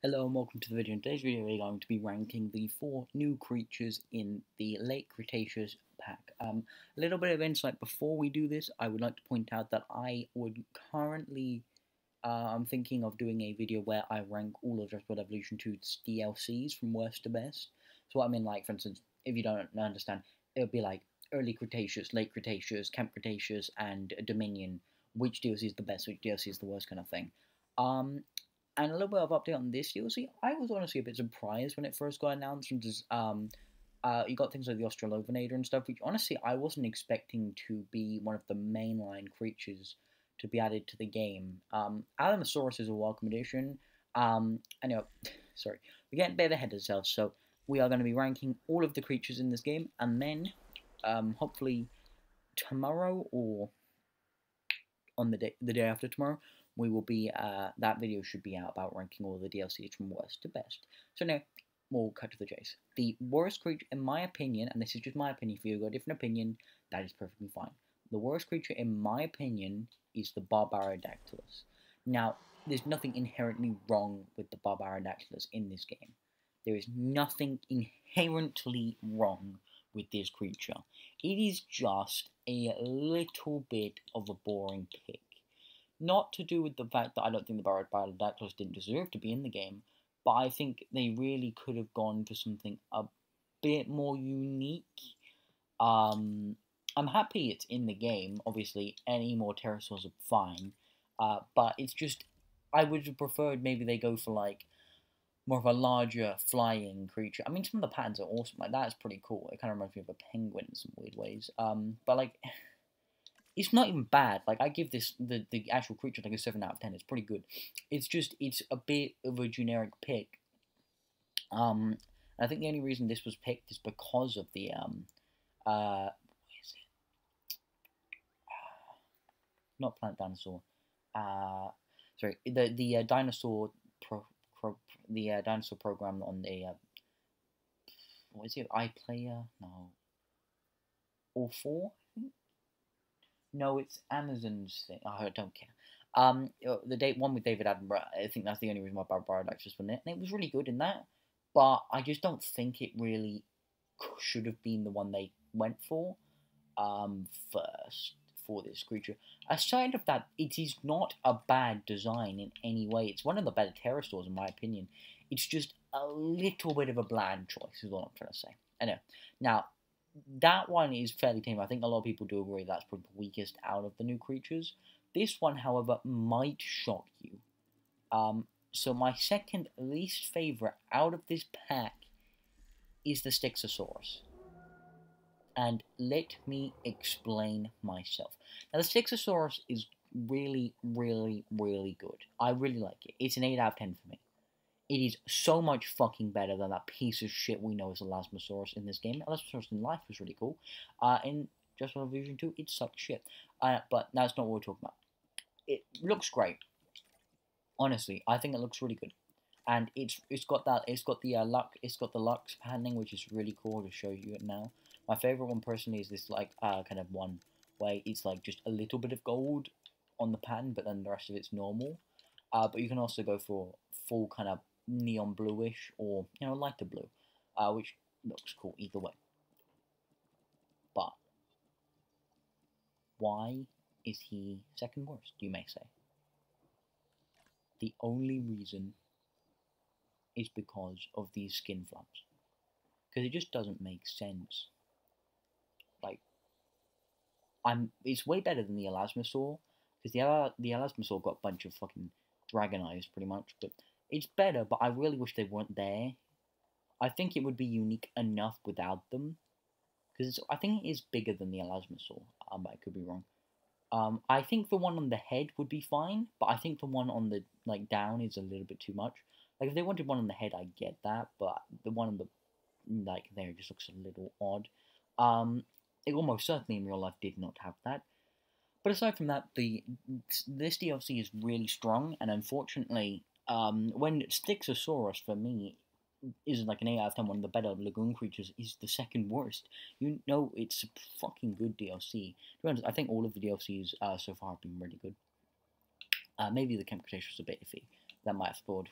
Hello and welcome to the video. In today's video we're going to be ranking the 4 new creatures in the late Cretaceous pack. A little bit of insight before we do this. I would like to point out that I would currently, I'm thinking of doing a video where I rank all of Jurassic World Evolution 2's DLCs from worst to best. So what I mean, like, for instance, if you don't understand, it would be like early Cretaceous, late Cretaceous, Camp Cretaceous, and Dominion. Which DLC is the best, which DLC is the worst kind of thing. And a little bit of update on this DLC. I was honestly a bit surprised when it first got announced. Because, you got things like the Australovenator and stuff, which honestly I wasn't expecting to be one of the mainline creatures to be added to the game. Alamosaurus is a welcome addition. Anyway, sorry, we're getting a bit ahead of ourselves. So we are going to be ranking all of the creatures in this game, and then hopefully tomorrow or on the day after tomorrow, we will be, that video should be out about ranking all the DLCs from worst to best. So now, we'll cut to the chase. The worst creature, in my opinion, and this is just my opinion, if you've got a different opinion, that is perfectly fine. The worst creature, in my opinion, is the Barbarodactylus. Now, there's nothing inherently wrong with the Barbarodactylus in this game. There is nothing inherently wrong with this creature. It is just a little bit of a boring pick. Not to do with the fact that I don't think the Barbarodactylus didn't deserve to be in the game, but I think they really could have gone for something a bit more unique. I'm happy it's in the game. Obviously, any more pterosaurs are fine, but it's just I would have preferred maybe they go for like more of a larger flying creature. I mean, some of the patterns are awesome. Like that's pretty cool. It kind of reminds me of a penguin in some weird ways. But like, it's not even bad. Like, I give this, the actual creature, like a 7 out of 10. It's pretty good. It's just, it's a bit of a generic pick. I think the only reason this was picked is because of the, what is it? Not Planet Dinosaur. Sorry, the dinosaur dinosaur program on the, what is it? iPlayer? No. All 4? No, it's Amazon's thing. Oh, I don't care. The one with David Attenborough, I think that's the only reason why Barbarodactylus was in it. And it was really good in that. But I just don't think it really should have been the one they went for first for this creature. Aside of that, it is not a bad design in any way. It's one of the better pterosaurs in my opinion. It's just a little bit of a bland choice is what I'm trying to say. Anyway, now, that one is fairly tame. I think a lot of people do agree that's probably the weakest out of the new creatures. This one, however, might shock you. So my second least favorite out of this pack is the Styxosaurus. And let me explain myself. Now, the Styxosaurus is really, really, really good. I really like it. It's an 8 out of 10 for me. It is so much fucking better than that piece of shit we know as Elasmosaurus in this game. Elasmosaurus in life was really cool. In Jurassic World Evolution 2, it sucked shit. But that's not what we're talking about. It looks great. Honestly, I think it looks really good. And it's got the Lux padding, which is really cool to show you it now. My favorite one personally is this like kind of one where it's like just a little bit of gold on the pattern, but then the rest of it's normal. But you can also go for full kind of neon bluish or, you know, lighter blue, which looks cool either way. But why is he second worst, you may say? The only reason is because of these skin flaps. Because it just doesn't make sense. Like, it's way better than the Elasmosaur, because the Elasmosaur got a bunch of fucking dragon eyes, pretty much, but it's better, but I really wish they weren't there. I think it would be unique enough without them, because I think it is bigger than the Elasmosaur, but I could be wrong. I think the one on the head would be fine, but I think the one on the, like, down is a little bit too much. Like, if they wanted one on the head, I get that, but the one on the, like, there just looks a little odd. It almost certainly in real life did not have that. But aside from that, this DLC is really strong, and unfortunately, when Styxosaurus, for me, is like an 8 out of 10, one of the better lagoon creatures, is the second worst. You know, it's a fucking good DLC. To be honest, I think all of the DLCs so far have been really good. Maybe the Camp Cretaceous was a bit iffy, That might have spoiled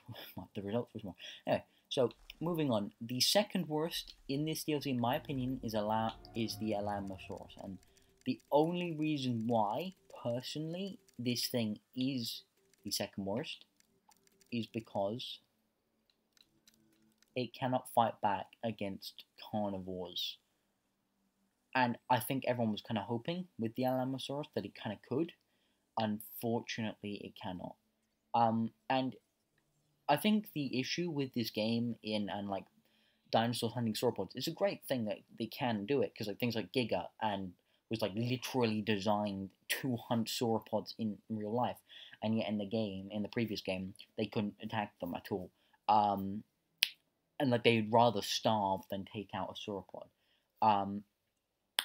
the results was more. Anyway, so moving on. The second worst in this DLC, in my opinion, is the Alamosaurus, and the only reason why, personally, this thing is the second worst is because it cannot fight back against carnivores. And I think everyone was kind of hoping with the Alamosaurus that it kind of could. Unfortunately, it cannot. And I think the issue with this game and like dinosaurs hunting sauropods, it's a great thing that they can do it because like things like Giga and was like literally designed to hunt sauropods in real life, and yet in the previous game, they couldn't attack them at all. Um, and like they'd rather starve than take out a sauropod. Um,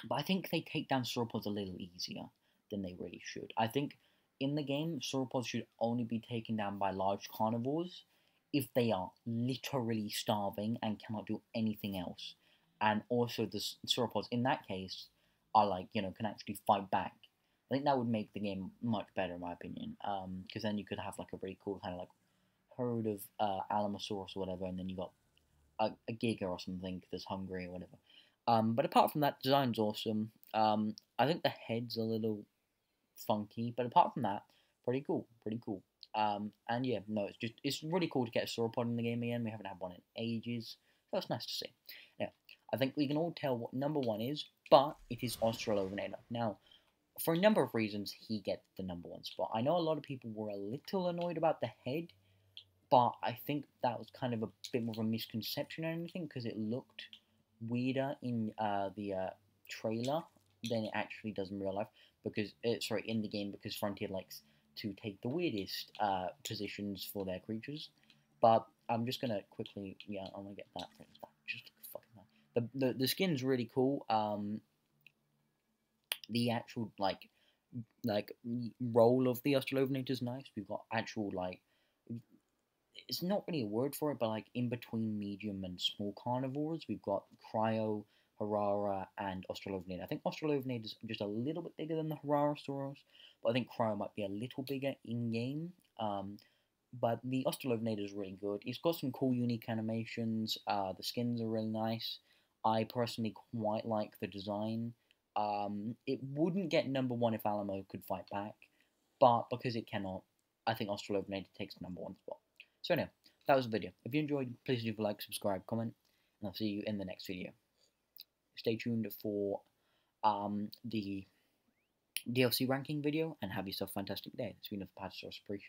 but I think they take down sauropods a little easier than they really should. I think in the game, sauropods should only be taken down by large carnivores if they are literally starving and cannot do anything else. And also the sauropods in that case are like, can actually fight back. I think that would make the game much better in my opinion. Because then you could have like a really cool kind of like herd of Alamosaurus or whatever, and then you got a Giga or something that's hungry or whatever. But apart from that, design's awesome. I think the head's a little funky, but apart from that, pretty cool, pretty cool. And yeah, no, it's really cool to get a sauropod in the game again. We haven't had one in ages, so it's nice to see. Now, I think we can all tell what number one is, but it is Australopithecus. Now, for a number of reasons, he gets the number one spot. I know a lot of people were a little annoyed about the head, but I think that was kind of a bit more of a misconception or anything because it looked weirder in the trailer than it actually does in real life. Because in the game, because Frontier likes to take the weirdest positions for their creatures. But I'm just gonna quickly, I'm gonna get that. Just fucking that. The skin's really cool. The actual like roll of the Australopithecus is nice. We've got actual like it's not really a word for it, but like in between medium and small carnivores, we've got Cryo, Harara, and Australopithecus. I think Australopithecus is just a little bit bigger than the Hararosaurus, but I think Cryo might be a little bigger in game. But the Australopithecus is really good. It's got some cool, unique animations. The skins are really nice. I personally quite like the design. It wouldn't get number one if Alamo could fight back, but because it cannot, I think Australopithecus takes the number one spot. So anyway, that was the video. If you enjoyed, please leave a like, subscribe, comment, and I'll see you in the next video. Stay tuned for the DLC ranking video, and have yourself a fantastic day. It's been a Cretaceous. Appreciate